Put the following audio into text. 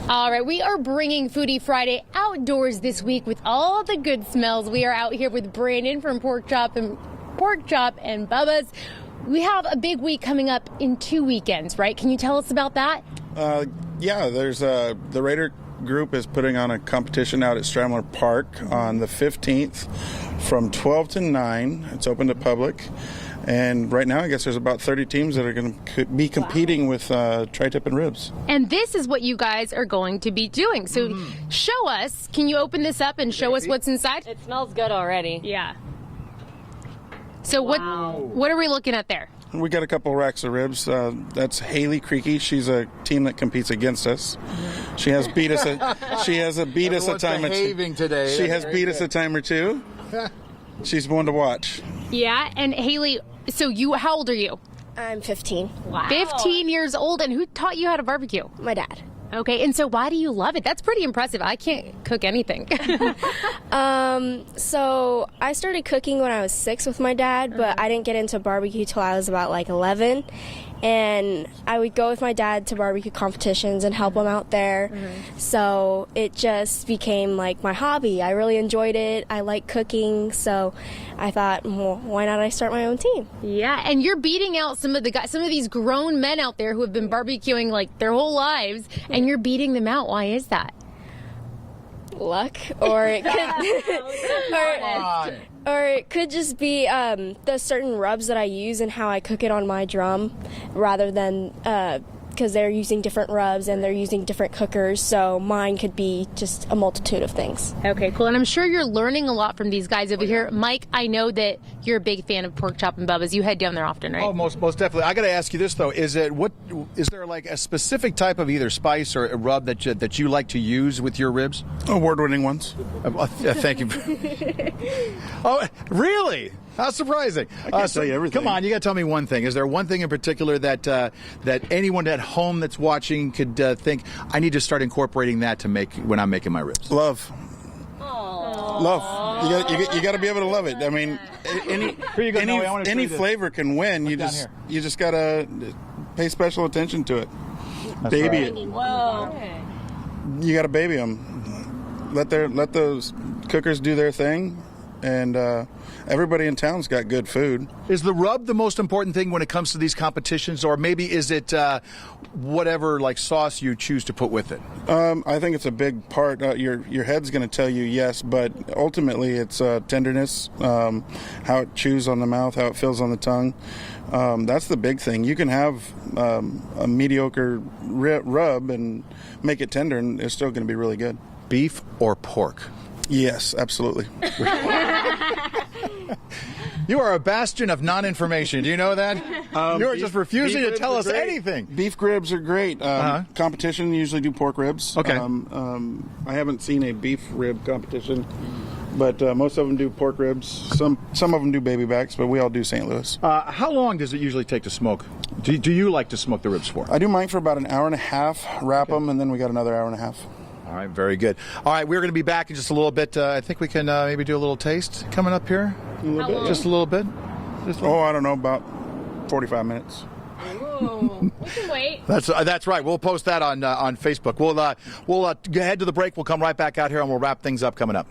All right, we are bringing Foodie Friday outdoors this week with all the good smells. We are out here with Brandon from Pork Chop and Bubba's. We have a big week coming up in 2 weekends, right? Can you tell us about that? Yeah, there's the Raider group is putting on a competition out at Stramler Park on the 15th from 12 to 9. It's open to public. And right now, I guess there's about 30 teams that are going to be competing with tri-tip and ribs. And this is what you guys are going to be doing. So show us. Can you open this up and show us what's inside? It smells good already. Yeah. So what are we looking at there? We got a couple racks of ribs. That's Haley Creaky. She's a team that competes against us. She has beat us. She has beat us a time or two. Today. She has beat us a time or two. She's one to watch. Yeah, and Haley, so how old are you? I'm 15. Wow. 15 years old, and who taught you how to barbecue? My dad. Okay, and so why do you love it? That's pretty impressive. I can't cook anything. So I started cooking when I was 6 with my dad, but I didn't get into barbecue till I was about 11. And I would go with my dad to barbecue competitions and help him out there. So it just became like my hobby. I really enjoyed it. I like cooking, so I thought, well, why not I start my own team? Yeah, and you're beating out some of these grown men out there who have been barbecuing like their whole lives, and you're beating them out. Why is that? Luck, or it could, or it could just be the certain rubs that I use and how I cook it on my drum, rather than because they're using different rubs and they're using different cookers, so mine could be just a multitude of things. Okay, cool. And I'm sure you're learning a lot from these guys over here. Mike, I know that you're a big fan of Pork Chop and Bubba's. You head down there often, right? Oh, most definitely. I got to ask you this though: is there like a specific type of either spice or a rub that you like to use with your ribs? Award-winning ones. Thank you. Oh, really? How surprising! I can't tell you everything. Come on, you got to tell me one thing. Is there one thing in particular that anyone at home that's watching could think I need to start incorporating that to make when I'm making my ribs? Love. Love. You got to be able to love it. I mean, any flavor can win. You just got to pay special attention to it. That's baby right. it. Whoa. You got to baby them. Let those cookers do their thing, and everybody in town's got good food. Is the rub the most important thing when it comes to these competitions, or maybe is it whatever like sauce you choose to put with it? I think it's a big part. Your head's going to tell you yes, but ultimately it's tenderness, how it chews on the mouth, how it feels on the tongue. That's the big thing. You can have a mediocre rub and make it tender, and it's still going to be really good. Beef or pork? Yes, absolutely. You are a bastion of non-information. Do you know that? You're just refusing to tell us anything. Beef ribs are great. Competition usually do pork ribs. Okay. I haven't seen a beef rib competition, but most of them do pork ribs. Some of them do baby backs, but we all do St. Louis. How long does it usually take to smoke? Do you like to smoke the ribs for? I do mine for about an hour and a half, wrap them, and then we got another hour and a half. All right, very good. All right, we're going to be back in just a little bit. I think we can maybe do a little taste coming up here. A little bit. Just a little bit. I don't know, about 45 minutes. Ooh, we can wait. That's right. We'll post that on Facebook. We'll head to the break. We'll come right back out here and we'll wrap things up coming up.